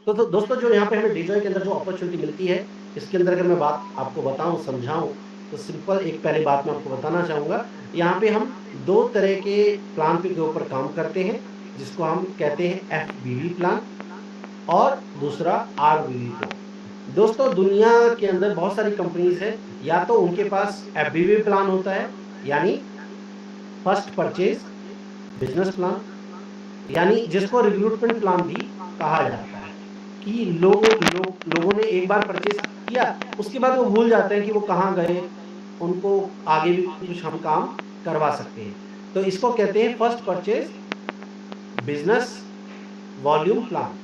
तो दोस्तों जो यहाँ पे हमें डेजॉय के अंदर जो अपॉर्चुनिटी मिलती है, इसके अंदर अगर मैं बात आपको बताऊँ, समझाऊँ, तो सिंपल एक पहली बात मैं आपको बताना चाहूँगा, यहाँ पे हम 2 तरह के प्लान के ऊपर काम करते हैं, जिसको हम कहते हैं एफबीवी प्लान और दूसरा आरबीवी प्लान। दोस्तों दुनिया के अंदर बहुत सारी कंपनीज़ हैं, या तो उनके पास एफबीवी प्लान होता है, यानी फर्स्ट परचेज़ बिज़नेस प्लान, यानी जिसको रिक्रूटमेंट प्लान भी कहा जाता है, कि लोगों ने एक बार परचेज़ किया, उसके बाद वो भूल जाते हैं कि वो कहाँ गए, उनको आगे भी कुछ हम काम करवा सकते हैं। तो इसको कहते हैं first purchase business volume plan.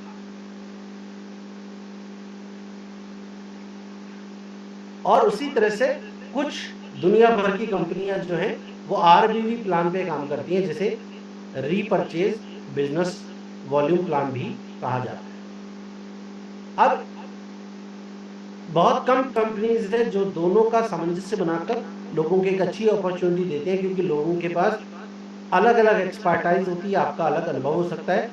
और उसी तरह से कुछ दुनिया भर की कंपनियां जो हैं वो आरबीवी प्लान पे काम करती हैं, जिसे रीपरचेज बिजनेस वॉल्यूम प्लान भी कहा जाता है। अब बहुत कम कंपनीज है जो दोनों का सामंजस्य बनाकर लोगों को एक अच्छी अपॉर्चुनिटी देते हैं, क्योंकि लोगों के पास अलग अलग एक्सपर्टाइज होती है, आपका अलग अनुभव हो सकता है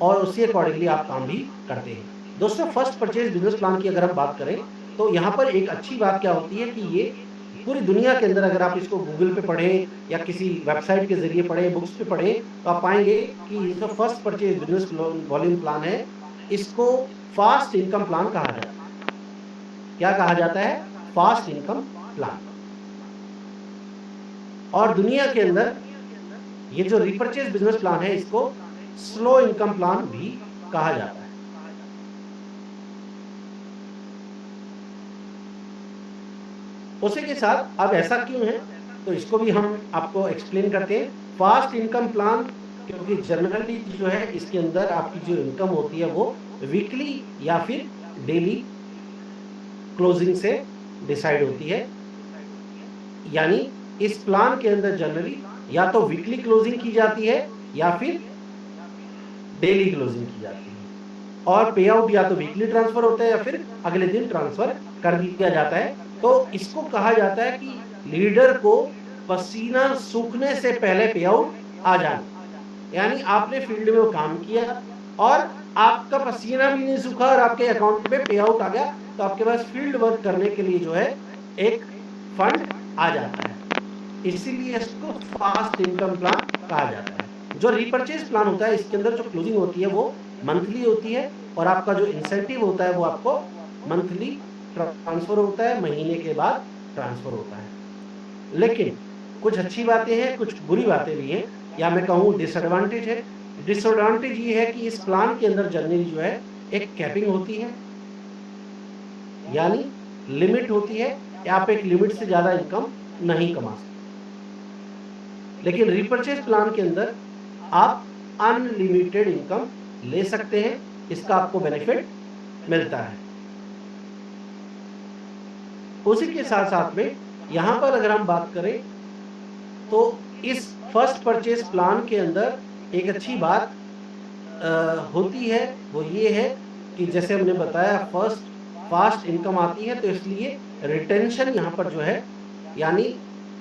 और उसी अकॉर्डिंगली आप काम भी करते हैं। दोस्तों फर्स्ट परचेज बिजनेस प्लान की अगर हम बात करें, तो यहाँ पर एक अच्छी बात क्या होती है कि ये पूरी दुनिया के अंदर अगर आप इसको गूगल पे पढ़ें या किसी वेबसाइट के ज़रिए पढ़ें, बुक्स पे पढ़ें, तो आप पाएँगे कि ये जो first purchase business volume plan है, इसको फास्ट इनकम प्लान कहा जाता है। क्या कहा जाता है? Fast income plan. और दुनिया के अंदर ये जो रिपर्चेज बिज़नेस प्लान है, इसको स्लो इनकम प्लान भी कहा जाता है। उसी के साथ अब ऐसा क्यों है, तो इसको भी हम आपको एक्सप्लेन करते हैं। फास्ट इनकम प्लान, क्योंकि जनरली जो है इसके अंदर आपकी जो इनकम होती है वो वीकली या फिर डेली क्लोजिंग से डिसाइड होती है। यानी इस प्लान के अंदर जनरली या तो वीकली क्लोजिंग की जाती है या फिर डेली क्लोजिंग की जाती है, और पे आउट या तो वीकली ट्रांसफर होता है या फिर अगले दिन ट्रांसफर कर दिया जाता है। तो इसको कहा जाता है कि लीडर को पसीना सूखने से पहले पे आउट आ जाना, यानी आपने फील्ड में वो काम किया और आपका पसीना भी नहीं सूखा और आपके अकाउंट में पे आउट आ गया, तो आपके पास फील्ड वर्क करने के लिए जो है एक फंड आ जाता है। इसीलिए इसको फास्ट इनकम प्लान कहा जाता है। जो रीपर्चेज प्लान होता है, इसके अंदर जो क्लोजिंग होती है वो मंथली होती है, और आपका जो इंसेंटिव होता है वो आपको मंथली ट्रांसफर होता है, महीने के बाद ट्रांसफर होता है। लेकिन कुछ अच्छी बातें हैं, कुछ बुरी बातें भी हैं, या मैं कहूँ डिसएडवांटेज है। डिसएडवांटेज ये है कि इस प्लान के अंदर जनरली जो है एक कैपिंग होती है, यानी लिमिट होती है, या आप एक लिमिट से ज़्यादा इनकम नहीं कमा सकते। लेकिन रीपर्चेज प्लान के अंदर आप अनलिमिटेड इनकम ले सकते हैं, इसका आपको बेनिफिट मिलता है। उसी के साथ साथ में यहाँ पर अगर हम बात करें, तो इस फर्स्ट परचेज प्लान के अंदर एक अच्छी बात होती है, वो ये है कि जैसे हमने बताया फर्स्ट फास्ट इनकम आती है, तो इसलिए रिटेंशन यहाँ पर जो है, यानी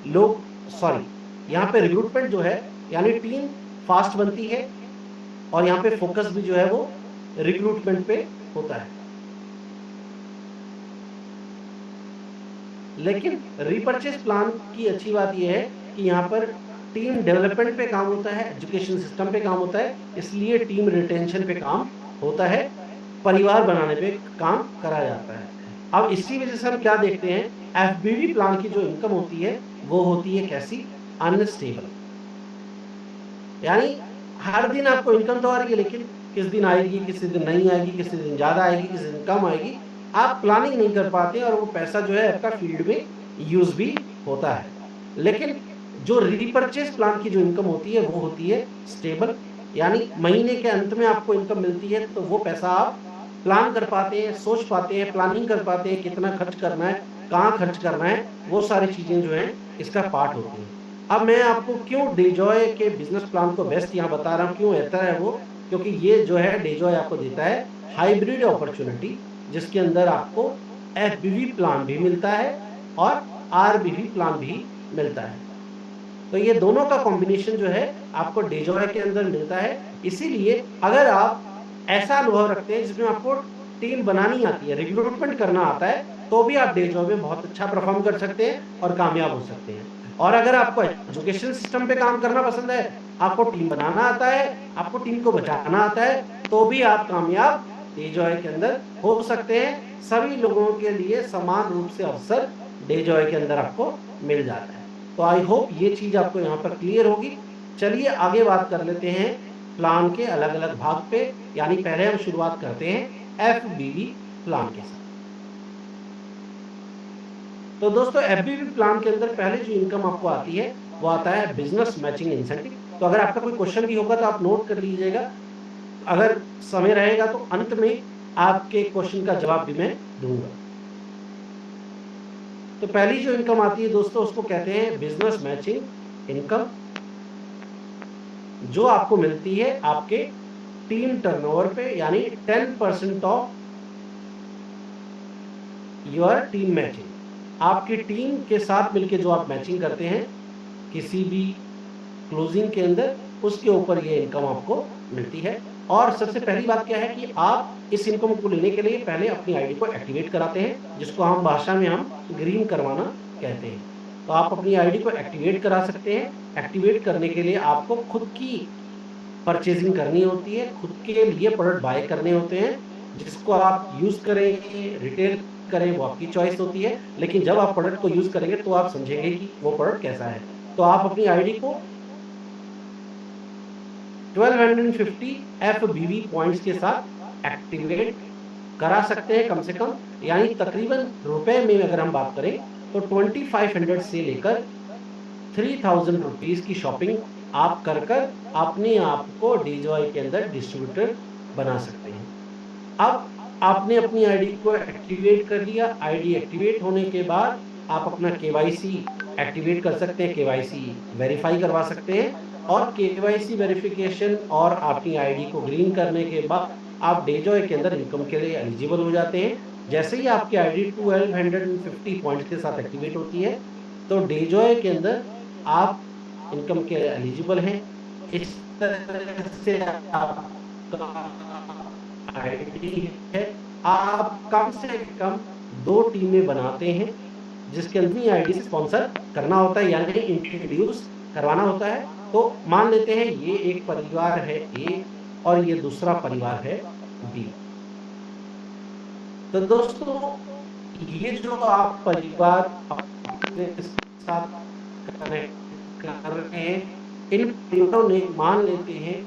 लोग सॉरी यहाँ पे रिक्रूटमेंट जो है, यानी टीम फास्ट बनती है, और यहाँ पे फोकस भी जो है वो रिक्रूटमेंट पे होता है। लेकिन रीपर्चेज प्लान की अच्छी बात यह है कि यहाँ पर टीम डेवलपमेंट पे काम होता है, एजुकेशन सिस्टम पे काम होता है, इसलिए टीम रिटेंशन पे काम होता है, परिवार बनाने पे काम करा जाता है। अब इसी वजह से हम क्या देखते हैं, एफबीवी प्लान की जो इनकम होती है वो होती है कैसी, अनस्टेबल। यानी हर दिन आपको इनकम तो आ रही है, लेकिन किस दिन आएगी, किसी दिन नहीं आएगी, किसी दिन ज़्यादा आएगी, किसी दिन कम आएगी, आप प्लानिंग नहीं कर पाते, और वो पैसा जो है आपका फील्ड में यूज़ भी होता है। लेकिन जो रीपर्चेज प्लान की जो इनकम होती है वो होती है स्टेबल, यानी महीने के अंत में आपको इनकम मिलती है, तो वो पैसा आप प्लान कर पाते हैं, सोच पाते हैं, प्लानिंग कर पाते हैं, कितना खर्च करना है, कहाँ खर्च करना है, वो सारी चीज़ें जो हैं इसका पार्ट होती हैं। अब मैं आपको क्यों डेजॉय के बिजनेस प्लान को बेस्ट यहाँ बता रहा हूँ, क्यों बेहतर है वो, क्योंकि ये जो है डेजॉय आपको देता है हाइब्रिड अपॉर्चुनिटी, जिसके अंदर आपको एफबीवी प्लान भी मिलता है और आरबीवी प्लान भी मिलता है। तो ये दोनों का कॉम्बिनेशन जो है आपको डेजॉय के अंदर मिलता है। इसीलिए अगर आप ऐसा अनुभव रखते हैं जिसमें आपको टीम बनानी आती है, रिक्रूटमेंट करना आता है, तो भी आप डे जॉब में बहुत अच्छा परफॉर्म कर सकते हैं और कामयाब हो सकते हैं। और अगर आपको एजुकेशन सिस्टम पे काम करना पसंद है, आपको टीम बनाना आता है, आपको टीम को बचाना आता है, तो भी आप कामयाब डे जॉय के अंदर हो सकते हैं। सभी लोगों के लिए समान रूप से अवसर डे जॉय के अंदर आपको मिल जाता है। तो आई होप ये चीज आपको यहाँ पर क्लियर होगी। चलिए आगे बात कर लेते हैं प्लान के अलग अलग भाग पे। यानी पहले हम शुरुआत करते हैं एफबीवी प्लान के साथ। तो दोस्तों एफबीवी प्लान के अंदर पहले जो इनकम आपको आती है वो आता है बिजनेस मैचिंग इंसेंटिव। तो अगर आपका कोई क्वेश्चन भी होगा तो आप नोट कर लीजिएगा, अगर समय रहेगा तो अंत में आपके क्वेश्चन का जवाब भी मैं दूंगा। तो पहली जो इनकम आती है दोस्तों उसको कहते हैं बिजनेस मैचिंग इनकम, जो आपको मिलती है आपके टीम टर्नओवर पे, यानी 10% ऑफ योर टीम मैचिंग। आपकी टीम के साथ मिलके जो आप मैचिंग करते हैं किसी भी क्लोजिंग के अंदर, उसके ऊपर ये इनकम आपको मिलती है। और सबसे पहली बात क्या है कि आप इस इनकम को लेने के लिए पहले अपनी आईडी को एक्टिवेट कराते हैं, जिसको हम भाषा में हम ग्रीन करवाना कहते हैं। तो आप अपनी आईडी को एक्टिवेट करा सकते हैं। एक्टिवेट करने के लिए आपको खुद की परचेजिंग करनी होती है, खुद के लिए प्रोडक्ट बाय करने होते हैं, जिसको आप यूज करें रिटेल करें वो आपकी चॉइस होती है। लेकिन जब आप प्रोडक्ट को यूज करेंगे तो आप समझेंगे कि वो प्रोडक्ट कैसा है। तो आप अपनी आईडी को 1250 FBV पॉइंट्स के साथ एक्टिवेट करा सकते हैं कम से कम। यानी तकरीबन रुपए में अगर हम बात करें तो 2500 से लेकर 3000 रुपीज की शॉपिंग आप कर कर अपने आप को डीजॉय के अंदर डिस्ट्रीब्यूटर बना सकते हैं। अब आपने अपनी आईडी को एक्टिवेट कर लिया। आईडी एक्टिवेट होने के बाद आप अपना केवाईसी एक्टिवेट कर सकते हैं, केवाईसी वेरीफाई करवा सकते हैं। और केवाईसी वेरिफिकेशन और अपनी आईडी को ग्रीन करने के बाद आप डेजॉय के अंदर इनकम के लिए एलिजिबल हो जाते हैं। जैसे ही आपकी आईडी 1250 पॉइंट्स के साथ एक्टिवेट होती है तो डेजॉय के अंदर आप इनकम के एलिजिबल हैं। इस तरह से आपका आईडी है। आप कम से कम 2 टीमें बनाते हैं, जिसके अंदर आईडी से स्पॉन्सर करना होता है, यानी इंट्रोड्यूस करवाना होता है। तो मान लेते हैं ये एक परिवार है ए और ये दूसरा परिवार है बी। तो दोस्तों ये जो आप परिवार अपने साथ कनेक्ट कर रहे हैं, इन परिवारों ने मान लेते हैं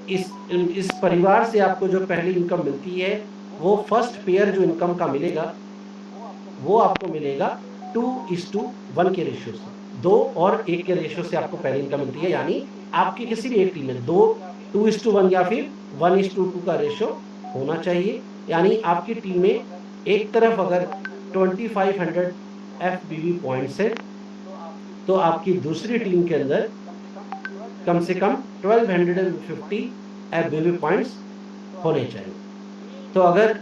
इस परिवार से आपको जो पहली इनकम मिलती है वो फर्स्ट पेयर जो इनकम का मिलेगा वो आपको मिलेगा 2:1 के रेशियो से। 2 और 1 के रेशियो से आपको पहली इनकम मिलती है। यानी आपकी किसी भी एक टीम में 2:1 या फिर 1:2 का रेशियो होना चाहिए। यानी आपकी टीम में एक तरफ अगर 2500 FBV पॉइंट्स है तो आपकी दूसरी टीम के अंदर कम से कम 1250 FBV पॉइंट्स होने चाहिए। तो अगर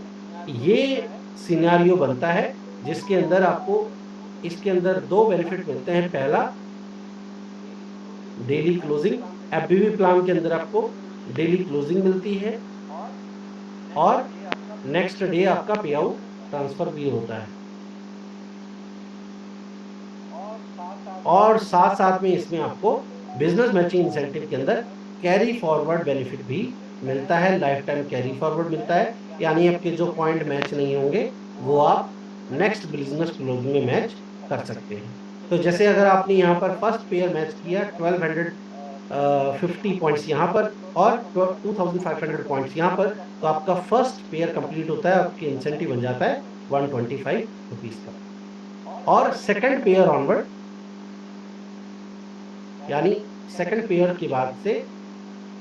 ये सिनेरियो बनता है जिसके अंदर आपको इसके अंदर 2 बेनिफिट मिलते हैं। पहला डेली क्लोजिंग, FBV प्लान के अंदर आपको डेली क्लोजिंग मिलती है और नेक्स्ट डे आपका पे आउट ट्रांसफर भी होता है। और साथ साथ में इसमें आपको बिजनेस मैचिंग इंसेंटिव के अंदर कैरी फॉरवर्ड बेनिफिट भी मिलता है, लाइफ टाइम कैरी फॉरवर्ड मिलता है। यानी आपके जो पॉइंट मैच नहीं होंगे वो आप नेक्स्ट बिजनेस क्लोजिंग में मैच कर सकते हैं। तो जैसे अगर आपने यहाँ पर फर्स्ट पेयर मैच किया 1250 पॉइंट्स यहाँ पर और 2500 पॉइंट्स यहाँ पर, तो आपका फर्स्ट पेयर कंप्लीट होता है, आपके इंसेंटिव बन जाता है 125 रुपीज का। और सेकंड पेयर ऑनवर्ड, यानी सेकंड पेयर के बाद से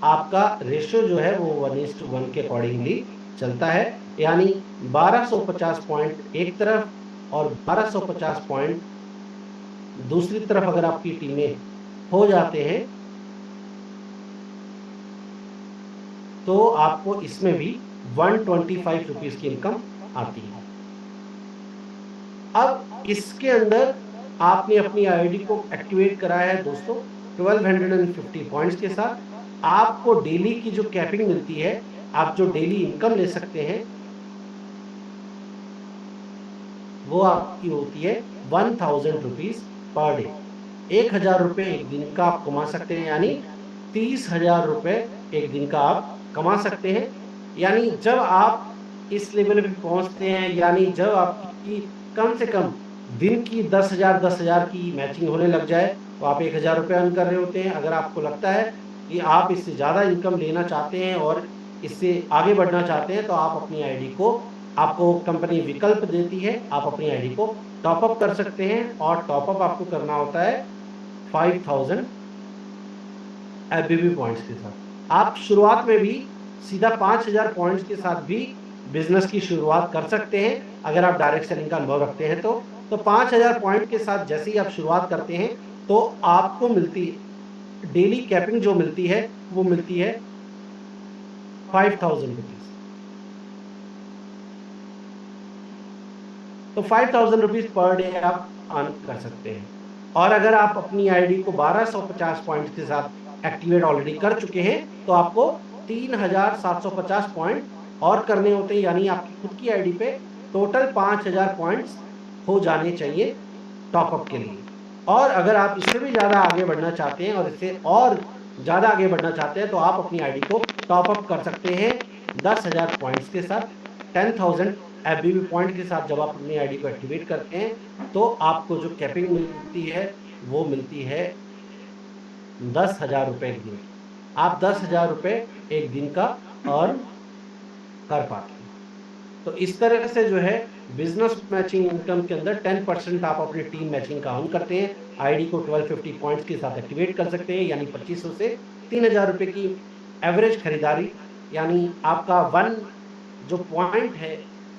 आपका रेशियो जो है वो 1:1 के अकॉर्डिंगली चलता है। यानी 1250 पॉइंट एक तरफ और 1250 पॉइंट दूसरी तरफ अगर आपकी टीमें हो जाते हैं तो आपको इसमें भी 125 रुपीज की इनकम आती है। अब इसके अंदर आपने अपनी आईडी को एक्टिवेट कराया है दोस्तों 1250 पॉइंट्स के साथ। आपको डेली की जो कैपिंग मिलती है आप जो डेली इनकम ले सकते हैं वो आपकी होती है 1000 रुपीज पर डे। 1000 रुपये एक दिन का आप कमा सकते हैं, यानी 30,000 रुपये एक दिन का आप कमा सकते हैं। यानी जब आप इस लेवल पे पहुंचते हैं, यानी जब आपकी कम से कम दिन की 10,000 की मैचिंग होने लग जाए, तो आप 1000 रुपये अर्न कर रहे होते हैं। अगर आपको लगता है कि आप इससे ज़्यादा इनकम लेना चाहते हैं और इससे आगे बढ़ना चाहते हैं, तो आप अपनी आईडी को, आपको कंपनी विकल्प देती है, आप अपनी आईडी को टॉपअप कर सकते हैं। और टॉपअप आपको करना होता है 5000 एफबीबी पॉइंट्स के साथ। आप शुरुआत में भी सीधा 5000 पॉइंट्स के साथ भी बिजनेस की शुरुआत कर सकते हैं, अगर आप डायरेक्ट सेलिंग का अनुभव रखते हैं तो 5000 पॉइंट के साथ जैसे ही आप शुरुआत करते हैं, तो आपको मिलती डेली कैपिंग जो मिलती है वो मिलती है 5000 रुपीज। तो 5000 रुपीज पर डे आप अर्न कर सकते हैं। और अगर आप अपनी आईडी को 1250 पॉइंट्स के साथ एक्टिवेट ऑलरेडी कर चुके हैं, तो आपको 3750 पॉइंट और करने होते हैं, यानी आपकी खुद की आईडी पे टोटल 5000 पॉइंट्स हो जाने चाहिए टॉपअप के लिए। और अगर आप इससे भी ज़्यादा आगे बढ़ना चाहते हैं और इससे और ज़्यादा आगे बढ़ना चाहते हैं, तो आप अपनी आईडी को टॉपअप कर सकते हैं 10,000 पॉइंट्स के साथ। 10,000 एफबीबी पॉइंट के साथ जब आप अपनी आईडी को एक्टिवेट करते हैं, तो आपको जो कैपिंग मिलती है वो मिलती है 10,000 रुपये एक दिन। आप 10,000 रुपये एक दिन का अर्न कर पाते हैं। तो इस तरह से जो है बिजनेस मैचिंग इनकम के अंदर 10% आप अपनी टीम मैचिंग का अर्न करते हैं। आईडी को 1250 पॉइंट्स के साथ एक्टिवेट कर सकते हैं, यानी 2500 से 3000 रुपये की एवरेज खरीदारी, यानी आपका वन जो पॉइंट है,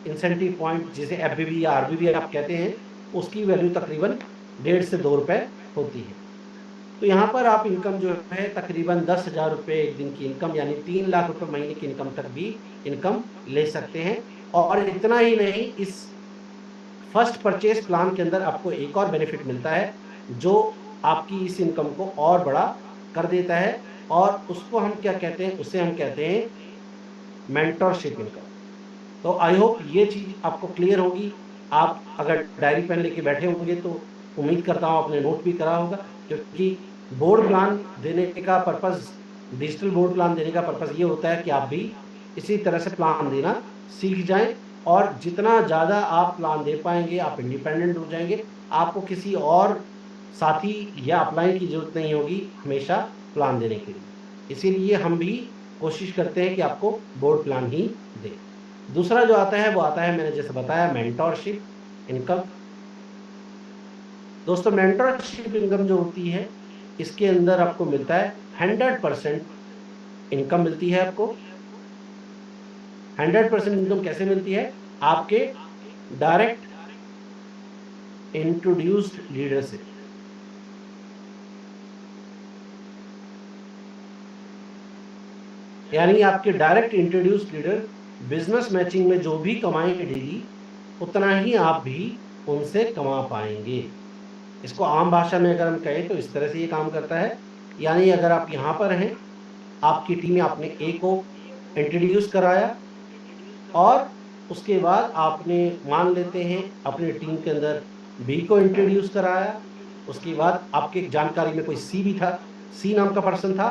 इंसेंटिव पॉइंट जिसे एफबीबी या आरबीबी आप कहते हैं, उसकी वैल्यू तकरीबन 1.5 से 2 रुपये होती है। तो यहाँ पर आप इनकम जो है तकरीबन 10,000 रुपये एक दिन की इनकम, यानी 3 लाख रुपए महीने की इनकम तक भी इनकम ले सकते हैं। और इतना ही नहीं, इस फर्स्ट परचेज प्लान के अंदर आपको एक और बेनिफिट मिलता है, जो आपकी इस इनकम को और बड़ा कर देता है। और उसको हम क्या कहते हैं, उसे हम कहते हैं मेंटरशिप इनकम। तो आई होप ये चीज़ आपको क्लियर होगी। आप अगर डायरी पेन लेके बैठे होंगे तो उम्मीद करता हूँ आपने नोट भी करा होगा, क्योंकि बोर्ड प्लान देने का पर्पज़, डिजिटल बोर्ड प्लान देने का पर्पज़ ये होता है कि आप भी इसी तरह से प्लान देना सीख जाएं। और जितना ज़्यादा आप प्लान दे पाएंगे, आप इंडिपेंडेंट हो जाएंगे, आपको किसी और साथी या अपलाइन की ज़रूरत नहीं होगी हमेशा प्लान देने के लिए। इसीलिए हम भी कोशिश करते हैं कि आपको बोर्ड प्लान ही दें। दूसरा जो आता है वो आता है, मैंने जैसे बताया, मेंटरशिप इनकम। दोस्तों, मेंटरशिप इनकम जो होती है, इसके अंदर आपको मिलता है 100% इनकम मिलती है आपको। 100% इनकम कैसे मिलती है? आपके डायरेक्ट इंट्रोड्यूस्ड लीडर से। यानी आपके direct introduced leader business matching में जो भी कमाएंगे डेली, उतना ही आप भी उनसे कमा पाएंगे। इसको आम भाषा में अगर हम कहें तो इस तरह से ये काम करता है। यानी अगर आप यहाँ पर हैं, आपकी टीम में आपने ए को इंट्रोड्यूस कराया, और उसके बाद आपने, मान लेते हैं, अपनी टीम के अंदर बी को इंट्रोड्यूस कराया। उसके बाद आपके जानकारी में कोई सी भी था, सी नाम का पर्सन था,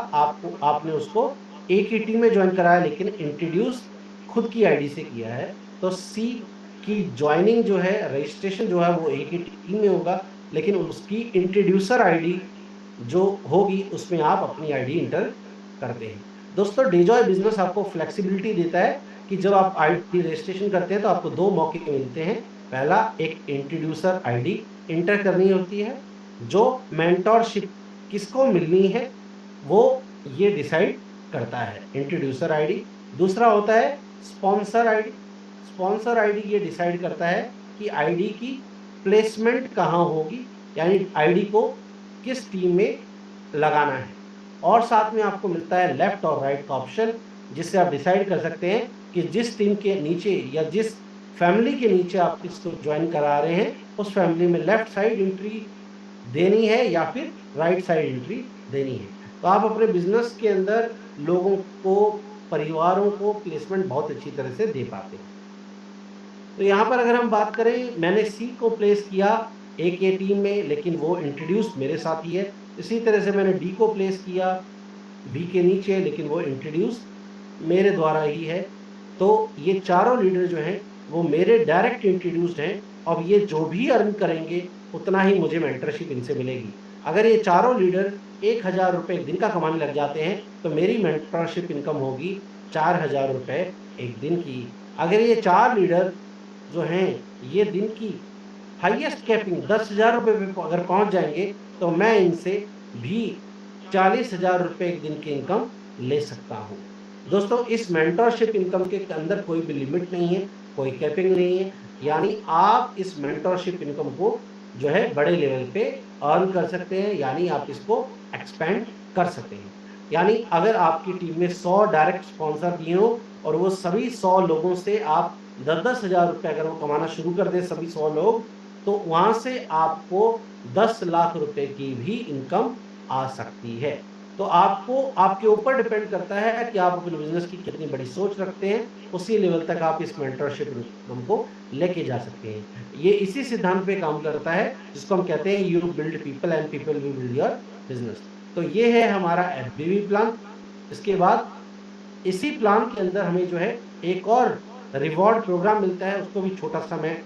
आपने उसको ए की टीम में ज्वाइन कराया, लेकिन इंट्रोड्यूस खुद की आईडी से किया है। तो सी की ज्वाइनिंग जो है, रजिस्ट्रेशन जो है, वो ए की टीम में होगा, लेकिन उसकी इंट्रोड्यूसर आईडी जो होगी उसमें आप अपनी आईडी इंटर करते हैं। दोस्तों, डेजॉय बिजनेस आपको फ्लेक्सिबिलिटी देता है कि जब आप आईडी रजिस्ट्रेशन करते हैं तो आपको 2 मौके मिलते हैं। पहला, एक इंट्रोड्यूसर आईडी इंटर करनी होती है, जो मेंटरशिप किसको मिलनी है वो ये डिसाइड करता है, इंट्रोड्यूसर आईडी। दूसरा होता है स्पॉन्सर आईडी। स्पॉन्सर आईडी ये डिसाइड करता है कि आईडी की प्लेसमेंट कहाँ होगी, यानी आईडी को किस टीम में लगाना है। और साथ में आपको मिलता है लेफ्ट और राइट का ऑप्शन, जिससे आप डिसाइड कर सकते हैं कि जिस टीम के नीचे या जिस फैमिली के नीचे आप इसको ज्वाइन करा रहे हैं, उस फैमिली में लेफ्ट साइड एंट्री देनी है या फिर राइट साइड एंट्री देनी है। तो आप अपने बिजनेस के अंदर लोगों को परिवारों को प्लेसमेंट बहुत अच्छी तरह से दे पाते हैं। तो यहाँ पर अगर हम बात करें, मैंने सी को प्लेस किया ए के टीम में, लेकिन वो इंट्रोड्यूस मेरे साथ ही है। इसी तरह से मैंने डी को प्लेस किया बी के नीचे, लेकिन वो इंट्रोड्यूस मेरे द्वारा ही है। तो ये चारों लीडर जो हैं वो मेरे डायरेक्ट इंट्रोड्यूस्ड हैं। अब ये जो भी अर्न करेंगे उतना ही मुझे मेंटरशिप इनसे मिलेगी। अगर ये चारों लीडर 1000 रुपये एक दिन का कमाने लग जाते हैं तो मेरी मेंटरशिप इनकम होगी 4000 रुपये एक दिन की। अगर ये 4 लीडर जो हैं ये दिन की हाईएस्ट कैपिंग 10,000 रुपये पे अगर पहुंच जाएंगे तो मैं इनसे भी 40,000 रुपये एक दिन की इनकम ले सकता हूं। दोस्तों, इस मेंटरशिप इनकम के अंदर कोई भी लिमिट नहीं है, कोई कैपिंग नहीं है। यानी आप इस मेंटरशिप इनकम को जो है बड़े लेवल पे अर्न कर सकते हैं, यानी आप इसको एक्सपेंड कर सकते हैं। यानी अगर आपकी टीम में 100 डायरेक्ट स्पॉन्सर दिए हो और वो सभी 100 लोगों से आप 10-10 हजार रुपये अगर वो कमाना शुरू कर दें सभी 100 लोग, तो वहां से आपको 10 लाख रुपए की भी इनकम आ सकती है। तो आपको आपके ऊपर डिपेंड करता है कि आप अपने बिजनेस की कितनी बड़ी सोच रखते हैं, उसी लेवल तक आप इस मेंटरशिप इनकम को लेके जा सकते हैं। ये इसी सिद्धांत पे काम करता है जिसको हम कहते हैं you build people and people will build your business. तो ये है हमारा एफबीवी प्लान। इसके बाद इसी प्लान के अंदर हमें जो है एक और रिवॉर्ड प्रोग्राम मिलता है, उसको भी छोटा सा मैं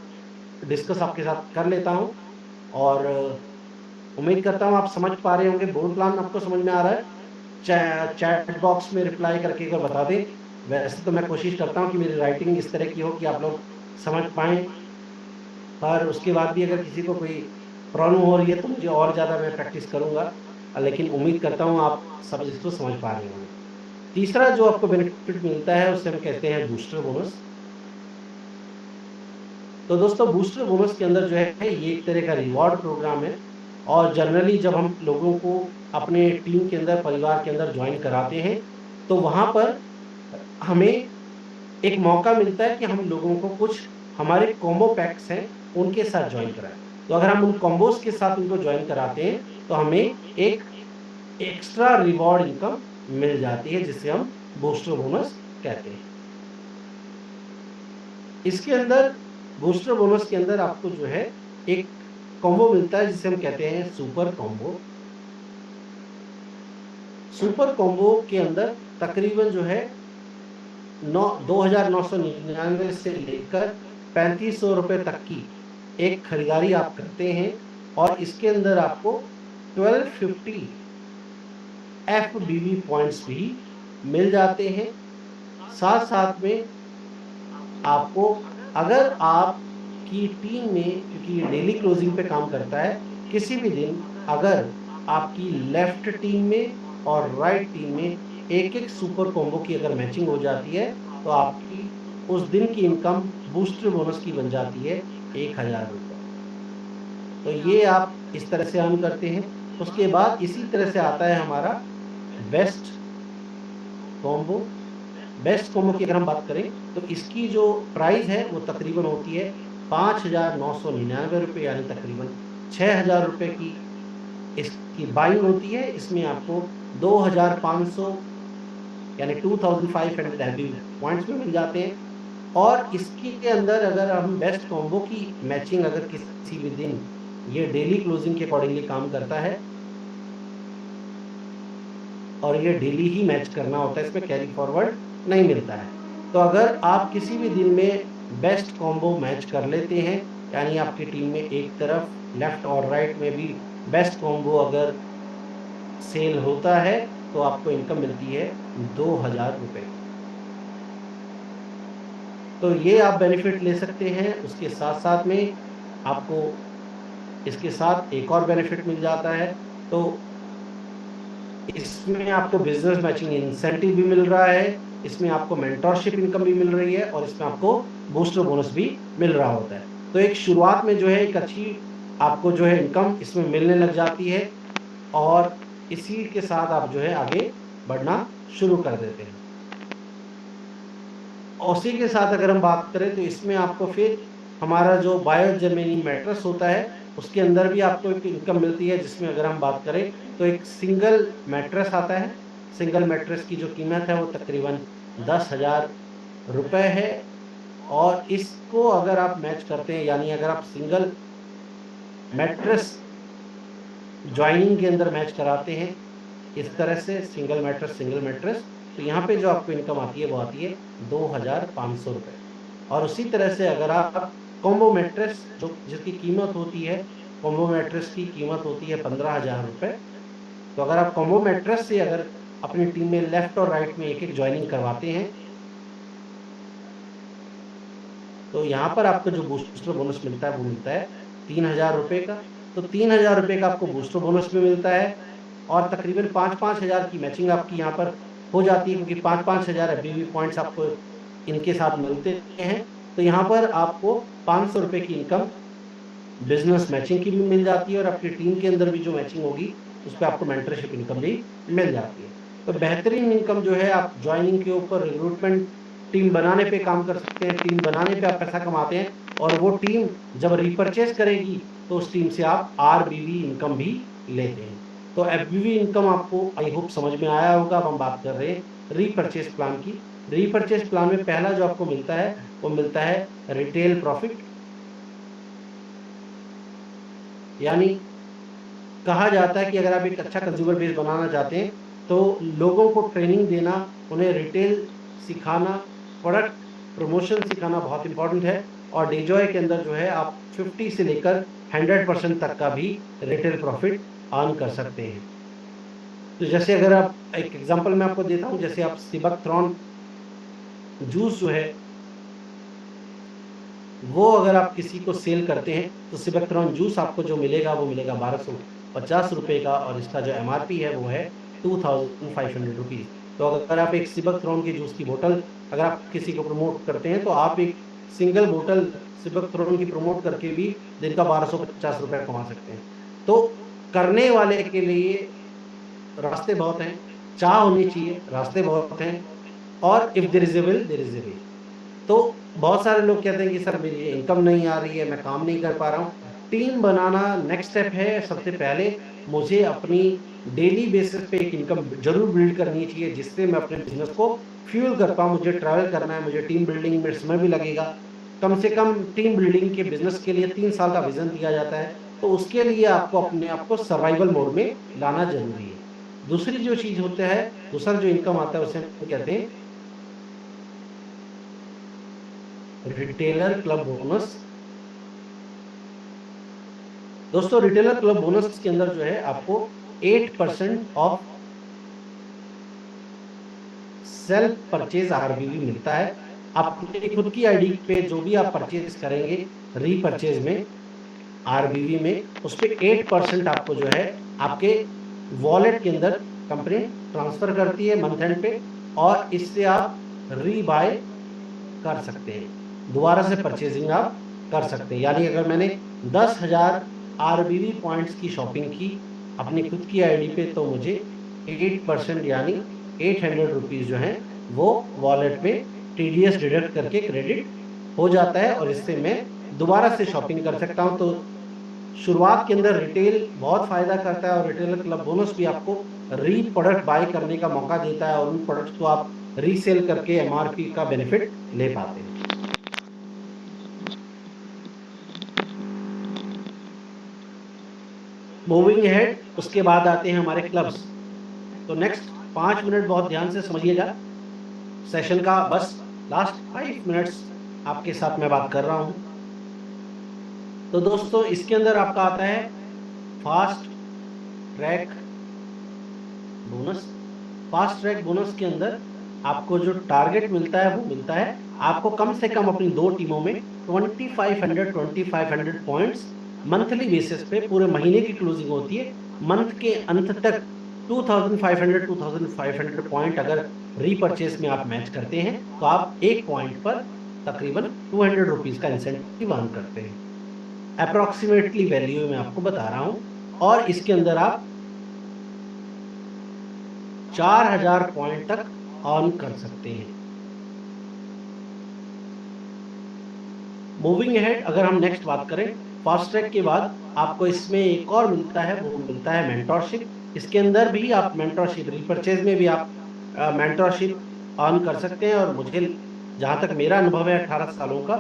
डिस्कस आपके साथ कर लेता हूं। और उम्मीद करता हूं आप समझ पा रहे होंगे। बोर्ड प्लान आपको समझ में आ रहा है? चैट बॉक्स में रिप्लाई करके एक बार बता दें। वैसे तो मैं कोशिश करता हूं कि मेरी राइटिंग इस तरह की हो कि आप लोग समझ पाएं, पर उसके बाद भी अगर किसी को कोई प्रॉब्लम हो रही है तो मुझे और ज़्यादा मैं प्रैक्टिस करूंगा, लेकिन उम्मीद करता हूं आप सब इसको समझ पा रहे होंगे। तीसरा जो आपको बेनिफिट मिलता है उसे हम कहते हैं बूस्टर बोनस। तो दोस्तों, बूस्टर बोनस के अंदर जो है ये एक तरह का रिवॉर्ड प्रोग्राम है। और जनरली जब हम लोगों को अपने टीम के अंदर, परिवार के अंदर ज्वाइन कराते हैं तो वहां पर हमें एक मौका मिलता है कि हम लोगों को कुछ हमारे कॉम्बो पैक्स हैं उनके साथ ज्वाइन कराएं। तो अगर हम उन कॉम्बोज के साथ उनको ज्वाइन कराते हैं तो हमें एक एक्स्ट्रा रिवॉर्ड इनकम मिल जाती है जिसे हम बूस्टर बोनस कहते हैं। इसके अंदर बूस्टर बोनस के अंदर आपको जो है एक कॉम्बो मिलता है जिसे हम कहते हैं सुपर कॉम्बो। सुपर कॉम्बो के अंदर तकरीबन जो है 2,999 से लेकर 3,500 रुपए तक की एक खरीदारी आप करते हैं और इसके अंदर आपको 1250 FBB पॉइंट्स भी मिल जाते हैं। साथ साथ में आपको, अगर आपकी टीम में, क्योंकि ये डेली क्लोजिंग पे काम करता है, किसी भी दिन अगर आपकी लेफ्ट टीम में और राइट टीम में एक एक सुपर कॉम्बो की अगर मैचिंग हो जाती है तो आपकी उस दिन की इनकम बूस्टर बोनस की बन जाती है 1,000 रुपये। तो ये आप इस तरह से अर्न करते हैं। उसके बाद इसी तरह से आता है हमारा बेस्ट कॉम्बो। बेस्ट कॉम्बो की अगर हम बात करें तो इसकी जो प्राइस है वो तकरीबन होती है 5,999 रुपये, यानी तकरीबन 6,000 रुपये की इसकी बाइंग होती है। इसमें आपको 2,500 यानी 2,500 FBB पॉइंट्स में मिल जाते हैं। और इसके अंदर अगर हम बेस्ट कॉम्बो की मैचिंग अगर किसी भी दिन, ये डेली क्लोजिंग के अकॉर्डिंगली काम करता है और ये डेली ही मैच करना होता है, इसमें कैरी फॉरवर्ड नहीं मिलता है। तो अगर आप किसी भी दिन में बेस्ट कॉम्बो मैच कर लेते हैं, यानी आपकी टीम में एक तरफ लेफ्ट और राइट में भी बेस्ट कॉम्बो अगर सेल होता है तो आपको इनकम मिलती है 2,000 रुपये। तो ये आप बेनिफिट ले सकते हैं। उसके साथ साथ में आपको इसके साथ एक और बेनिफिट मिल जाता है। तो इसमें आपको बिजनेस मैचिंग इंसेंटिव भी मिल रहा है, इसमें आपको मेंटरशिप इनकम भी मिल रही है और इसमें आपको बूस्टर बोनस भी मिल रहा होता है। तो एक शुरुआत में जो है एक अच्छी आपको जो है इनकम इसमें मिलने लग जाती है और इसी के साथ आप जो है आगे बढ़ना शुरू कर देते हैं। उसी के साथ अगर हम बात करें तो इसमें आपको फिर हमारा जो बायो जर्मेनियम मैट्रेस होता है उसके अंदर भी आपको एक इनकम मिलती है, जिसमें अगर हम बात करें तो एक सिंगल मैट्रेस आता है। सिंगल मैट्रेस की जो कीमत है वो तकरीबन 10,000 रुपए है। और इसको अगर आप मैच करते हैं, यानी अगर आप सिंगल मैट्रेस ज्वाइनिंग के अंदर मैच कराते हैं इस तरह से सिंगल मैट्रेस, तो यहाँ पे जो आपको इनकम आती है वो आती है 2,500 रुपए। और उसी तरह से अगर आप कॉम्बो मैट्रेस जो जिसकी कीमत होती है, कॉम्बो मैट्रेस की कीमत होती है 15,000 रुपए। तो अगर आप कॉम्बो मैट्रेस से अगर अपनी टीम में लेफ्ट और राइट में एक एक ज्वाइनिंग करवाते हैं, तो यहाँ पर आपको जो बूस्टर बोनस मिलता है वो मिलता है 3,000 रुपए का। तो 3,000 रुपए का आपको बूस्टर बोनस भी मिलता है, और तकरीबन 5,000 की मैचिंग आपकी यहाँ पर हो जाती है, क्योंकि 5,000 एफबीवी पॉइंट्स आपको इनके साथ मिलते हैं। तो यहाँ पर आपको 500 रुपए की इनकम बिजनेस मैचिंग की भी मिल जाती है, और आपकी टीम के अंदर भी जो मैचिंग होगी उस पर आपको मेंटरशिप इनकम भी मिल जाती है। तो बेहतरीन इनकम जो है आप ज्वाइनिंग के ऊपर, रिक्रूटमेंट, टीम बनाने पे काम कर सकते हैं। टीम बनाने पे आप पैसा कमाते हैं, और वो टीम जब रीपरचेज करेगी तो उस टीम से आप आरबीवी इनकम भी लेते हैं। तो एफबीवी इनकम आपको आई होप समझ में आया होगा। अब हम बात कर रहे हैं रीपरचेज प्लान की। रीपरचेज प्लान में पहला जो आपको मिलता है वो मिलता है रिटेल प्रॉफिट। यानी कहा जाता है कि अगर आप एक अच्छा कंज्यूमर बेस बनाना चाहते हैं तो लोगों को ट्रेनिंग देना, उन्हें रिटेल सिखाना, प्रोडक्ट प्रमोशन सिखाना बहुत इंपॉर्टेंट है। और डेजॉय के अंदर जो है आप 50 से लेकर 100% तक का भी रिटेल प्रॉफिट अर्न कर सकते हैं। तो जैसे अगर आप एक एग्जांपल मैं आपको देता हूं, जैसे आप सिबकथ्रॉन जूस जो है वो अगर आप किसी को सेल करते हैं तो सिबकथ्रॉन जूस आपको जो मिलेगा वो मिलेगा 1,250 रुपए का, और इसका जो एमआरपी है वो है 2,500 रुपीज। तो अगर आप एक सिबकथ्रॉन की जूस की बोतल अगर आप किसी को प्रमोट करते हैं तो आप एक सिंगल बोतल सिबकथ्रॉन की प्रमोट करके भी दिन का 1,250 रुपए कमा सकते हैं। तो करने वाले के लिए रास्ते बहुत हैं, चाह होनी चाहिए, रास्ते बहुत हैं, और if there is a will there is a way. तो बहुत सारे लोग कहते हैं कि सर मेरी इनकम नहीं आ रही है, मैं काम नहीं कर पा रहा हूँ। टीम बनाना नेक्स्ट स्टेप है। सबसे पहले मुझे अपनी डेली बेसिस पे एक इनकम जरूर बिल्ड करनी चाहिए, जिससे मैं अपने बिजनेस को फ्यूल कर पाऊँ। मुझे ट्रैवल करना है, मुझे टीम बिल्डिंग में समय भी लगेगा। कम से कम टीम बिल्डिंग के बिजनेस के लिए 3 साल का विजन दिया जाता है। तो उसके लिए आपको अपने आप को सर्वाइवल मोड में लाना जरूरी है। दूसरी जो चीज होता है, दूसरा जो इनकम आता है उसे हम कहते हैं रिटेलर क्लब बोनस। दोस्तों रिटेलर क्लब बोनस के अंदर जो है आपको 8% ऑफ सेल्फ परचेज आरबीवी मिलता है। अपनी खुद की आईडी पे जो भी आप परचेज करेंगे रीपरचेज में, आरबीवी में, उस पर 8% आपको जो है आपके वॉलेट के अंदर कंपनी ट्रांसफर करती है मंथ एंड पे, और इससे आप रीबाय कर सकते हैं, दोबारा से परचेजिंग आप कर सकते हैं। यानी अगर मैंने 10,000 आरबीवी पॉइंट्स की शॉपिंग की अपनी खुद की आईडी पे, तो मुझे 8% यानी 800 रुपीज जो है वो वॉलेट में टीडीएस डिडक्ट करके क्रेडिट हो जाता है, और इससे मैं दोबारा से शॉपिंग कर सकता हूं। तो शुरुआत के अंदर रिटेल बहुत फायदा करता है, और रिटेलर क्लब बोनस भी आपको री प्रोडक्ट बाय करने का मौका देता है, और उन प्रोडक्ट्स को आप रीसेल करके एमआरपी का बेनिफिट ले पाते हैं। मूविंग हेड, उसके बाद आते हैं हमारे क्लब्स। तो नेक्स्ट 5 मिनट बहुत ध्यान से समझिएगा सेशन का, बस लास्ट 5 मिनट्स आपके साथ मैं बात कर रहा हूं। तो दोस्तों इसके अंदर आपका आता है fast track bonus. Fast track bonus के अंदर आपको जो टारगेट मिलता है वो मिलता है आपको कम से कम अपनी 2 टीमों में 2500 पॉइंट्स मंथली बेसिस पे, पूरे महीने की क्लोजिंग होती है, मंथ के अंत तक 2,500 पॉइंट अगर रीपरचेस में आप मैच करते हैं तो आप एक पॉइंट पर तकरीबन 200 रुपीज का इंसेंटिव अर्न करते हैं। अप्रोक्सीमेटली वैल्यू में आपको बता रहा हूं, और इसके अंदर आप 4,000 पॉइंट तक अर्न कर सकते हैं। मूविंग अहेड, अगर हम नेक्स्ट बात करें फास्ट ट्रैक के बाद आपको इसमें एक और मिलता है, वो मिलता है मेंटोरशिप। इसके अंदर भी आप मेंटोरशिप, रीपरचेज में भी आप मेंटोरशिप अर्न कर सकते हैं। और मुझे जहाँ तक मेरा अनुभव है 18 सालों का,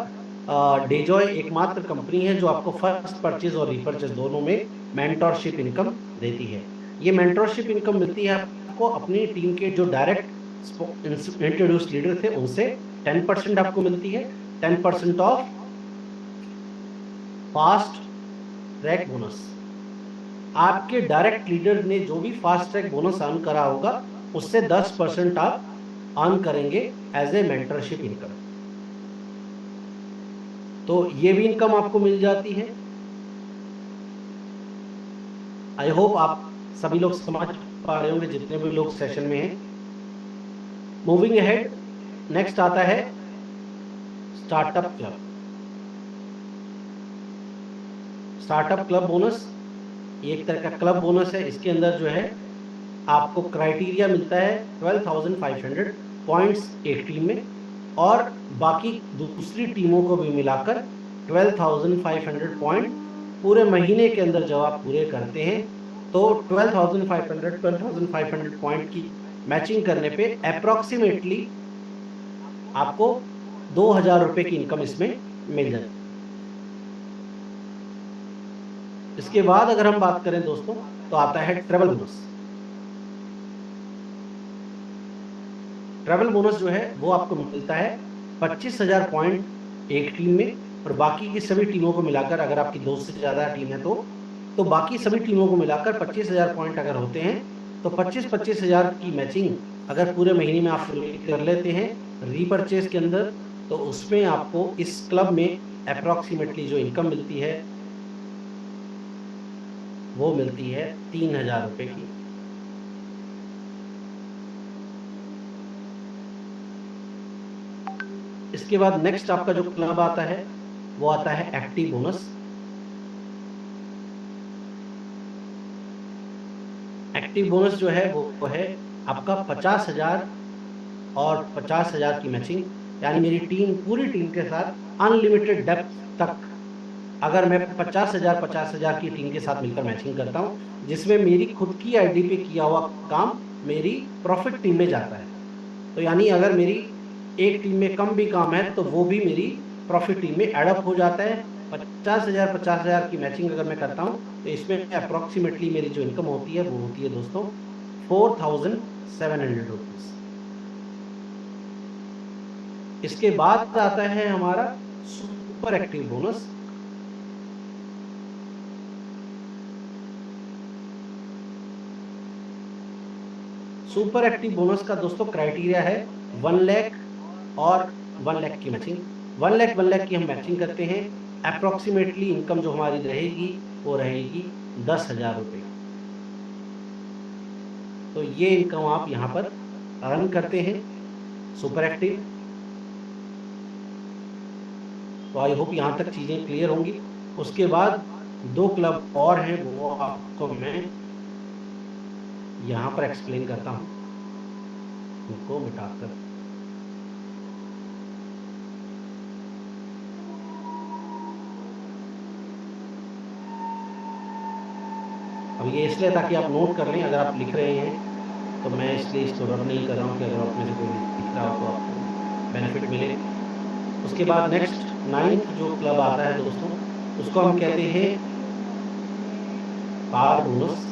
डेजॉय एकमात्र कंपनी है जो आपको फर्स्ट परचेज और रीपरचेज दोनों में मेंटोरशिप इनकम देती है। ये मेंटोरशिप इनकम मिलती है आपको अपनी टीम के जो डायरेक्ट इंट्रोड्यूस लीडर थे उनसे 10% आपको मिलती है। 10% ऑफ फास्ट ट्रैक बोनस। आपके डायरेक्ट लीडर ने जो भी फास्ट ट्रैक बोनस अर्न करा होगा उससे 10% आप अर्न करेंगे एज ए मेंटरशिप इनकम। तो ये भी इनकम आपको मिल जाती है। आई होप आप सभी लोग समझ पा रहे होंगे जितने भी लोग सेशन में हैं। मूविंग अहेड, नेक्स्ट आता है startup club. Startup club bonus एक तरह का क्लब बोनस है। इसके अंदर जो है आपको क्राइटेरिया मिलता है 12,500 पॉइंट्स एक टीम में, और बाकी दूसरी टीमों को भी मिलाकर 12,500 पॉइंट पूरे महीने के अंदर जब आप पूरे करते हैं तो 12,500 पॉइंट की मैचिंग करने पे अप्रोक्सीमेटली आपको 2,000 रुपए की इनकम इसमें मिल जाए। इसके बाद अगर हम बात करें दोस्तों तो आता है ट्रेवल बोनस। ट्रेवल बोनस जो है वो आपको मिलता है 25,000 पॉइंट एक टीम में, और बाकी की सभी टीमों को मिलाकर अगर आपकी 2 से ज्यादा टीम है तो बाकी सभी टीमों को मिलाकर 25,000 पॉइंट अगर होते हैं तो 25,000 की मैचिंग अगर पूरे महीने में आप कर लेते हैं रीपरचेज के अंदर, तो उसमें आपको इस क्लब में अप्रोक्सीमेटली जो इनकम मिलती है वो मिलती है 3,000 रुपए की। इसके बाद नेक्स्ट आपका जो क्लब आता है वो आता है एक्टिव बोनस। एक्टिव बोनस जो है वो है आपका 50,000 और 50,000 की मैचिंग, यानी मेरी टीम पूरी टीम के साथ अनलिमिटेड डेप्थ तक अगर मैं 50,000 की टीम के साथ मिलकर मैचिंग करता हूं जिसमें मेरी खुद की आईडी पे किया हुआ काम मेरी प्रॉफिट टीम में जाता है, तो यानी अगर मेरी एक टीम में कम भी काम है तो वो भी मेरी प्रॉफिट टीम में एडअप हो जाता है। 50,000 की मैचिंग अगर मैं करता हूं तो इसमें अप्रोक्सीमेटली मेरी जो इनकम होती है वो होती है दोस्तों 4,700 रुपीज। इसके बाद आता है हमारा super active bonus. Super active bonus का दोस्तों क्राइटेरिया है 1 लाख और 1 लाख की मैचिंग। 1 लाख की हम मैचिंग करते हैं। अप्रोक्सीमेटली इनकम जो हमारी रहेगी वो रहेगी 10,000 रुपए। तो ये इनकम आप यहाँ पर अर्न करते हैं सुपर एक्टिव। तो आई होप यहाँ तक चीजें क्लियर होंगी। उसके बाद 2 क्लब और हैं वो आपको मैं यहाँ पर एक्सप्लेन करता हूँ, उनको मिटाकर। अब ये इसलिए ताकि आप नोट कर लें, अगर आप लिख रहे हैं तो मैं इसलिए इसको रब नहीं कर रहा हूँ कि अगर आप में से कोई लिख रहा हो तो आपको बेनिफिट मिले। उसके बाद नेक्स्ट 9th जो क्लब आता है दोस्तों उसको हम कहते हैं कार बोनस।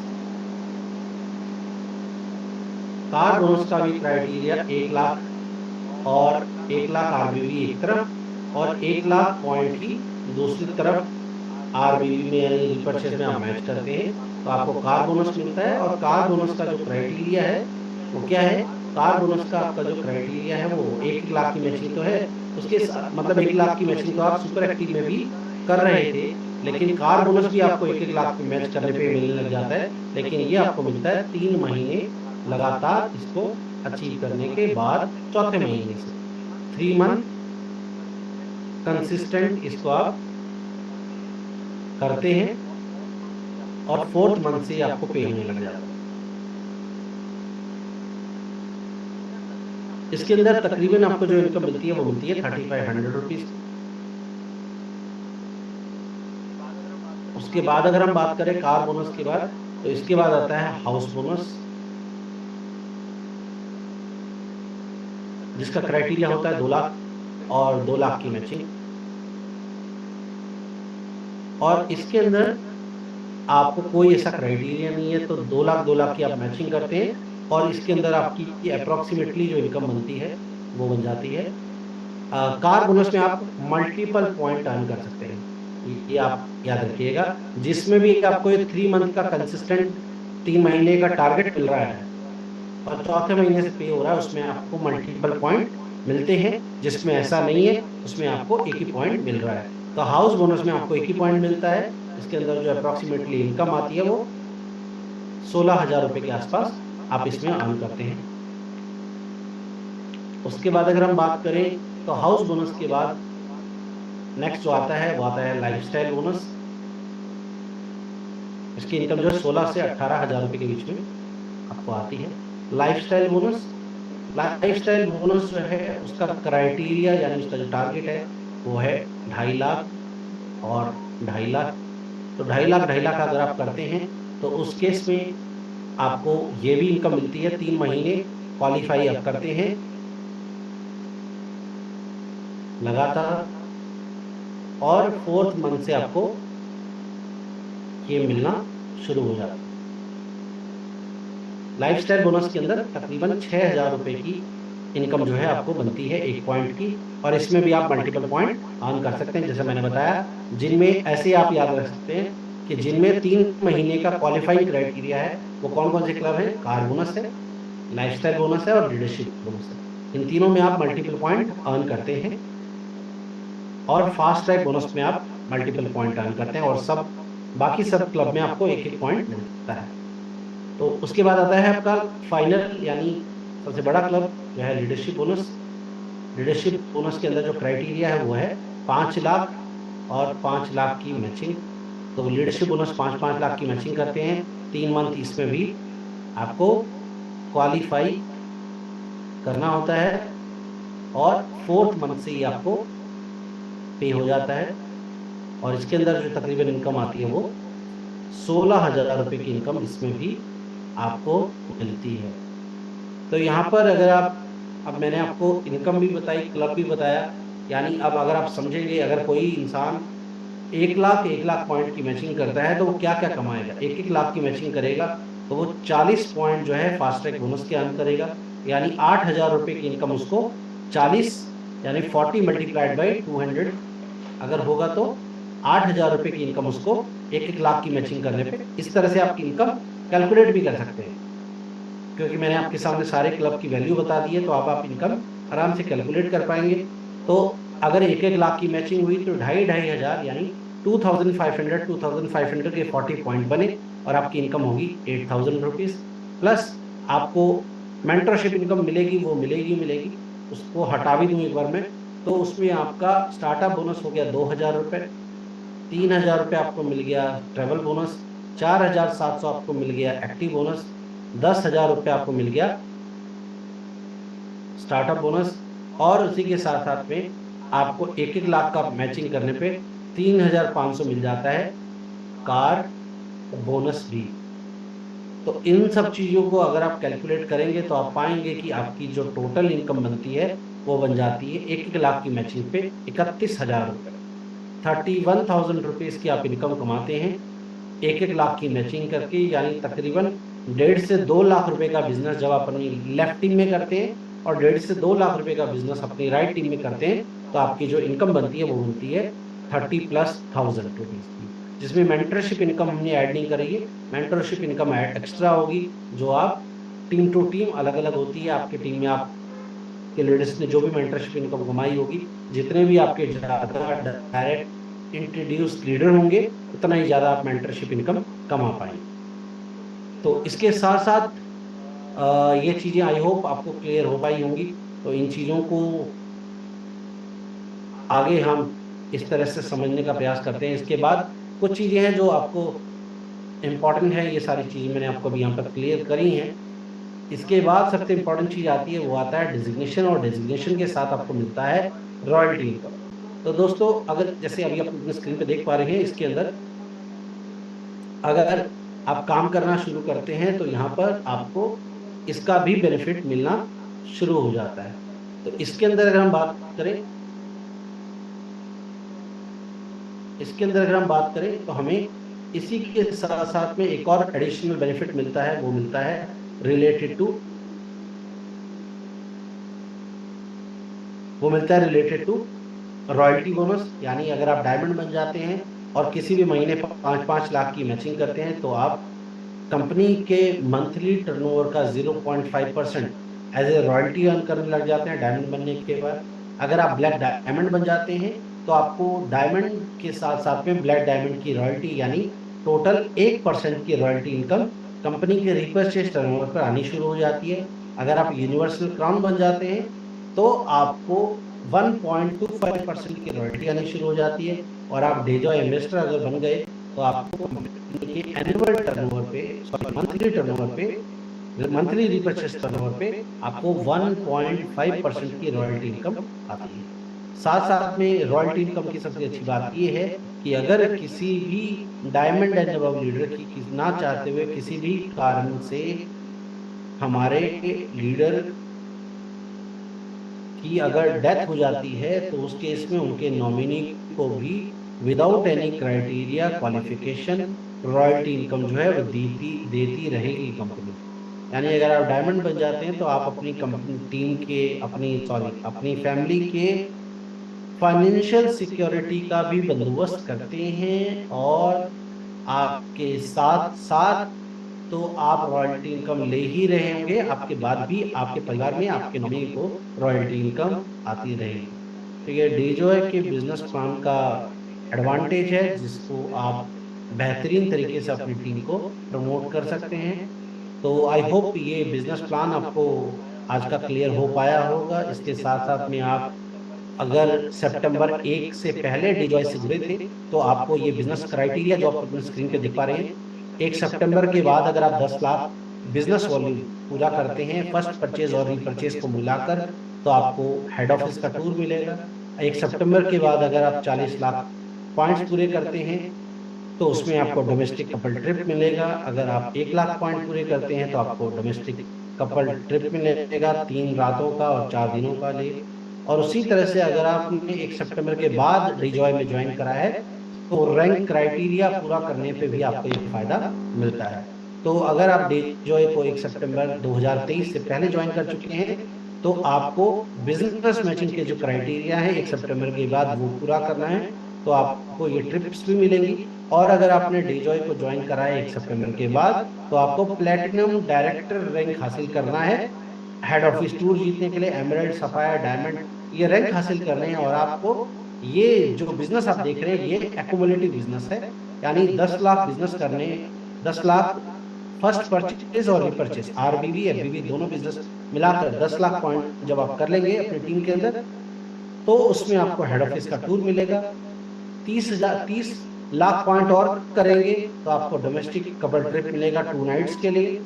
कार बोनस का भी क्राइटेरिया 1 लाख और 1 लाख आरबीवी एक तरफ और 1 लाख पॉइंट ही दूसरी तरफ आरबीवी में यानी रिपर्चेज में आप मैच करते हैं तो आपको कार बोनस मिलता है। और कार बोनस का जो क्राइटेरिया है वो क्या है? कार बोनस का आपका जो क्राइटेरिया है वो 1 लाख की मैचिंग तो है, उसके मतलब 1 लाख की मैचिंग तो आप सुपर एक्टिव में भी कर रहे थे, लेकिन कार बोनस भी आपको 1 लाख की मैच करने पे मिलने लग जाता है। लेकिन ये आपको मिलता है 3 महीने लगातार इसको अचीव करने के बाद, चौथे महीने से 3 मंथ कंसिस्टेंट इसको आप करते हैं और 4th मंथ से आपको पे होने लग जाता है। इसके अंदर तकरीबन आपको जो इनकम मिलती है वो मिलती है 3,500 रुपीज। उसके बाद अगर हम बात करें कार बोनस के बाद तो इसके बाद आता है हाउस बोनस। जिसका क्राइटेरिया होता है 2 लाख और 2 लाख की मैचिंग। और इसके अंदर आपको कोई ऐसा क्राइटेरिया नहीं है, तो 2 लाख की आप मैचिंग करते हैं और इसके अंदर आपकी अप्रोक्सीमेटली जो इनकम बनती है वो बन जाती है। कार बोनस में आप मल्टीपल पॉइंट अर्न कर सकते हैं, ये आप याद रखिएगा। जिसमें भी आपको ये 3 मंथ का कंसिस्टेंट 3 महीने का टारगेट मिल रहा है और चौथे महीने से पे हो रहा है, उसमें आपको मल्टीपल पॉइंट मिलते हैं। जिसमें ऐसा नहीं है, उसमें आपको एक ही पॉइंट मिल रहा है। तो हाउस बोनस में आपको एक ही पॉइंट मिलता है। इसके अंदर जो अप्रोक्सीमेटली इनकम आती है वो 16,000 रुपए के आसपास आप इसमें अर्न करते हैं। उसके बाद अगर हम बात करें तो हाउस बोनस के बाद नेक्स्ट जो आता है वो आता है लाइफस्टाइल बोनस। इसकी इनकम जो है 16 से 18,000 रुपए के बीच में आपको आती है। लाइफस्टाइल बोनस, लाइफस्टाइल बोनस जो है उसका क्राइटेरिया यानी उसका जो टारगेट है वो है 2.5 लाख और 2.5 लाख। तो 2.5 लाख अगर आप करते हैं तो उस केस में आपको ये भी इनकम मिलती है। 3 महीने क्वालिफाई आप करते हैं लगातार और 4th मंथ से आपको ये मिलना शुरू हो जाता है। लाइफस्टाइल बोनस के अंदर तकरीबन 6,000 रुपए की इनकम जो है आपको बनती है 1 पॉइंट की। और इसमें भी आप मल्टीपल पॉइंट अर्न कर सकते हैं, जैसे मैंने बताया। जिनमें ऐसे आप याद रख सकते हैं कि जिनमें 3 महीने का क्वालिफाइंग क्राइटेरिया है वो कौन कौन से क्लब हैं? कार बोनस है, लाइफस्टाइल बोनस है और लीडरशिप बोनस है। इन तीनों में आप मल्टीपल पॉइंट अर्न करते हैं और फास्ट ट्रैक बोनस में आप मल्टीपल पॉइंट अर्न करते हैं और सब बाकी सब क्लब में आपको एक एक पॉइंट मिलता है। तो उसके बाद आता है आपका फाइनल यानी सबसे बड़ा क्लब जो है लीडरशिप बोनस। लीडरशिप बोनस के अंदर जो क्राइटेरिया है वो है 5 लाख और 5 लाख की मैचिंग। तो लीडरशिप बोनस 5-5 लाख की मैचिंग करते हैं। 3 मंथ इसमें भी आपको क्वालिफाई करना होता है और 4th मंथ से ही आपको पे हो जाता है। और इसके अंदर जो तकरीबन इनकम आती है वो 16,000 रुपए की इनकम इसमें भी आपको मिलती है। तो यहाँ पर अगर आप, अब मैंने आपको इनकम भी बताई, क्लब भी बताया, यानी अब अगर आप समझेंगे अगर कोई इंसान 1 लाख पॉइंट की मैचिंग करता है तो वो क्या क्या कमाएगा। 1 लाख की मैचिंग करेगा तो वो 40 पॉइंट जो है फास्ट ट्रैक बोनस के अर्न करेगा, यानी 8,000 रुपए की इनकम उसको 40 यानी 40 मल्टीप्लाइड बाई 200 अगर होगा तो 8,000 रुपए की इनकम उसको 1 लाख की मैचिंग करने पे। इस तरह से आपकी इनकम कैलकुलेट भी कर सकते हैं, क्योंकि मैंने आपके सामने सारे क्लब की वैल्यू बता दी है, तो अब आप इनकम आराम से कैलकुलेट कर पाएंगे। तो अगर 1 लाख की मैचिंग हुई तो 2,500 यानी 2,500 के 40 पॉइंट बने और आपकी इनकम होगी 8,000 रुपीज़। प्लस आपको मेंटरशिप इनकम मिलेगी, वो मिलेगी, उसको हटा भी दूँ एक बार मैं, तो उसमें आपका स्टार्टअप बोनस हो गया 2,000 रुपये, 3,000 रुपये आपको मिल गया ट्रैवल बोनस, 4,700 आपको मिल गया एक्टिव बोनस, 10,000 रुपये आपको मिल गया स्टार्टअप बोनस। और उसी के साथ साथ में आपको 1 लाख का मैचिंग करने पे 3,500 मिल जाता है कार बोनस भी। तो इन सब चीज़ों को अगर आप कैलकुलेट करेंगे तो आप पाएंगे कि आपकी जो टोटल इनकम बनती है वो बन जाती है 1 लाख की मैचिंग पे 31,000 रुपये। 31,000 रुपीज़ की आप इनकम कमाते हैं 1 लाख की मैचिंग करके, यानी तकरीबन 1.5 से 2 लाख रुपए का बिजनेस जब आप अपनी लेफ्ट टीम में करते हैं और 1.5 से 2 लाख रुपए का बिजनेस अपनी राइट टीम में करते हैं, तो आपकी जो इनकम बनती है वो बनती है 30,000+ रुपीज़ की, जिसमें मेंटरशिप इनकम हमने ऐड नहीं करी है। मेंटरशिप इनकम ऐड एक्स्ट्रा होगी, जो आप टीम टू टीम अलग अलग होती है। आपकी टीम में आपके लीडर्स ने जो भी मेंटरशिप इनकम कमाई होगी, जितने भी आपके ज़्यादा डायरेक्ट इंट्रोड्यूस लीडर होंगे उतना ही ज़्यादा आप मेंटरशिप इनकम कमा पाएंगे। तो इसके साथ साथ ये चीज़ें आई होप आपको क्लियर हो पाई होंगी। तो इन चीज़ों को आगे हम इस तरह से समझने का प्रयास करते हैं। इसके बाद कुछ चीज़ें हैं जो आपको इम्पॉर्टेंट है, ये सारी चीज़ें मैंने आपको अभी यहाँ पर क्लियर करी हैं। इसके बाद सबसे इम्पॉर्टेंट चीज़ आती है, वो आता है डेजिग्नेशन, और डेजिग्नेशन के साथ आपको मिलता है रॉयल्टी इनकम। तो दोस्तों, अगर जैसे अभी आप अपनी स्क्रीन पे देख पा रहे हैं, इसके अंदर अगर आप काम करना शुरू करते हैं तो यहाँ पर आपको इसका भी बेनिफिट मिलना शुरू हो जाता है। तो इसके अंदर अगर हम बात करें, तो हमें इसी के साथ साथ में एक और एडिशनल बेनिफिट मिलता है, वो मिलता है रिलेटेड टू रॉयल्टी बोनस। यानी अगर आप डायमंड बन जाते हैं और किसी भी महीने 5-5 लाख की मैचिंग करते हैं, तो आप कंपनी के मंथली टर्नओवर का 0.5% एज ए रॉयल्टी अर्न करने लग जाते हैं डायमंड बनने के बाद। अगर आप ब्लैक डायमंड बन जाते हैं, तो आपको डायमंड के साथ साथ में ब्लैक डायमंड की रॉयल्टी यानी टोटल 1% की रॉयल्टी इनकम कंपनी के रिपर्चेज टर्नओवर पर आनी शुरू हो जाती है। अगर आप यूनिवर्सल क्राउन बन जाते हैं, तो आपको 1.25% की रॉयल्टी आनी शुरू हो जाती है। और आप डेजॉय इन्वेस्टर अगर बन गए, तो आपको कंपनी के एनुअल टर्नओवर पे, सॉरी मंथली रिपर्चेस टर्नओवर पे आपको 1.5% की रॉयल्टी इनकम आती है। साथ साथ में रॉयल्टी इनकम की सबसे अच्छी बात यह है कि अगर किसी भी डायमंड एंड अबव लीडर की ना चाहते हुए किसी भी कारण से हमारे लीडर की अगर डेथ हो जाती है, तो उस केस में उनके नॉमिनी को भी without any criteria qualification royalty income जो है वो देती रहेगी कंपनी। यानी अगर आप डायमंड बन जाते हैं, तो आप अपनी कंपनी टीम के अपनी फैमिली के फाइनेंशियल सिक्योरिटी का भी बंदोबस्त करते हैं। और आपके साथ साथ तो आप रॉयल्टी इनकम ले ही रहे होंगे, आपके बाद भी आपके परिवार में आपके नॉमिनी को रॉयल्टी इनकम आती रहेगी। तो ये डीजोय के बिजनेस प्लान का एडवांटेज है, जिसको आप बेहतरीन तरीके से अपनी टीम को प्रमोट कर सकते हैं। तो आई होप ये बिजनेस प्लान आपको आज का क्लियर हो पाया होगा। इसके साथ साथ में आप अगर सितंबर 1 से पहले डीजॉय से जुड़े थे, तो आपको ये बिजनेस क्राइटेरिया जो आप अपने स्क्रीन पे दिख पा रहे हैं, 1 सितंबर के बाद अगर आप 10 लाख बिजनेस वॉल्यूम पूरा करते हैं फर्स्ट परचेज और रीपरचेज को मिलाकर, तो आपको हेड ऑफिस का टूर मिलेगा। 1 सितंबर के बाद अगर आप 40 लाख पॉइंट्स पूरे करते हैं, तो उसमें आपको डोमेस्टिक कपल ट्रिप मिलेगा। अगर आप 1 लाख पॉइंट पूरे करते हैं, तो आपको डोमेस्टिक कपल ट्रिप मिलेगा 3 रातों का और 4 दिनों का लिए। और उसी तरह से अगर आपने 1 सितंबर के बाद डीजॉय में ज्वाइन करा है, तो रैंक क्राइटेरिया पूरा करने पे भी आपको ये फायदा मिलता है। तो अगर आप डीजॉय को 1 सितंबर 2023 से पहले ज्वाइन कर चुके हैं, तो आपको बिजनेस मैचिंग के जो क्राइटेरिया है 1 सितंबर के बाद वो पूरा करना है, तो आपको ये ट्रिप्स भी मिलेंगी। और अगर आपने डीजॉय को ज्वाइन करा है 1 सितंबर के बाद, तो आपको प्लेटिनम डायरेक्टर रैंक हासिल करना है हेड ऑफिस टूर जीतने के लिए। एमराल्ड, सफायर, डायमंड ये रैंक हासिल करने हैं। और आपको ये जो बिजनेस आप देख रहे हैं, ये एक्युमुलेटिव बिजनेस है। यानी 10 लाख बिजनेस करने, 10 लाख फर्स्ट परचेज और रिपरचेज, आरबीवी एफबीवी दोनों बिजनेस मिलाकर 10 लाख पॉइंट जब आप कर लेंगे अपनी टीम के अंदर, तो उसमें आपको हेड ऑफिस का टूर मिलेगा। 30 लाख पॉइंट और करेंगे, तो आपको डोमेस्टिक कपल ट्रिप मिलेगा 2 नाइट्स के लिए।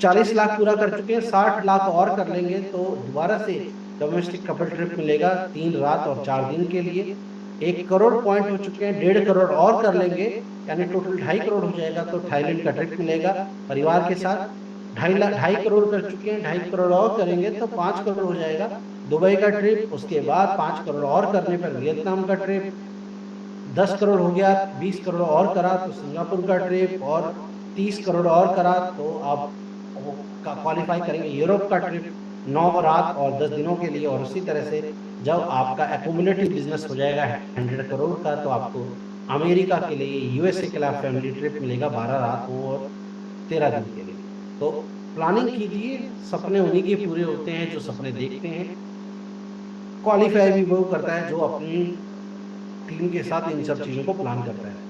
40 लाख पूरा कर चुके हैं, 60 लाख और कर लेंगे, तो दोबारा से डोमेस्टिक कपल ट्रिप मिलेगा 3 रात और 4 दिन के लिए। 1 करोड़ पॉइंट हो चुके हैं, 1.5 करोड़ और कर लेंगे, यानी टोटल 2.5 करोड़ हो जाएगा। तो थाईलैंड का ट्रिप मिलेगा परिवार के साथ। 2.5 करोड़ कर चुके हैं, 2.5 करोड़ और करेंगे तो 5 करोड़ हो जाएगा। दुबई का ट्रिप, उसके बाद 5 करोड़ और करने पर वियतनाम का ट्रिप, 10 करोड़ हो गया, 20 करोड़ और करा तो सिंगापुर का ट्रिप, और 30 करोड़ और करा तो आप क्वालिफाई करेंगे यूरोप का ट्रिप 9 रात और 10 दिनों के लिए। और उसी तरह से जब आपका एक्युमुलेटिव बिजनेस हो जाएगा 100 करोड़ का, तो आपको अमेरिका के लिए, यूएसए के लिए फैमिली ट्रिप मिलेगा 12 रात और 13 दिन के लिए। तो प्लानिंग कीजिए, सपने उन्हीं के पूरे होते हैं जो सपने देखते हैं। क्वालिफाई भी वो करता है जो अपनी टीम के साथ इन सब चीजों को प्लान करता है।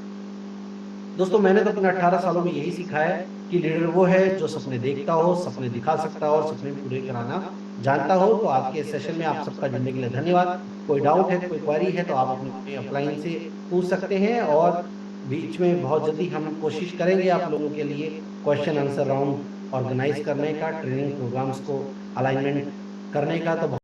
दोस्तों, मैंने तो अपने 18 सालों में यही सीखा है कि लीडर वो है जो सपने देखता हो, सपने दिखा सकता हो और सपने पूरे कराना जानता हो। तो आज के सेशन में आप सबका जुड़ने के लिए धन्यवाद। कोई डाउट है, कोई क्वेरी है, तो आप अपने अपलाइन से पूछ सकते हैं। और बीच में बहुत जल्दी हम कोशिश करेंगे आप लोगों के लिए क्वेश्चन आंसर राउंड ऑर्गेनाइज करने का, ट्रेनिंग प्रोग्राम्स को अलाइनमेंट करने का। तो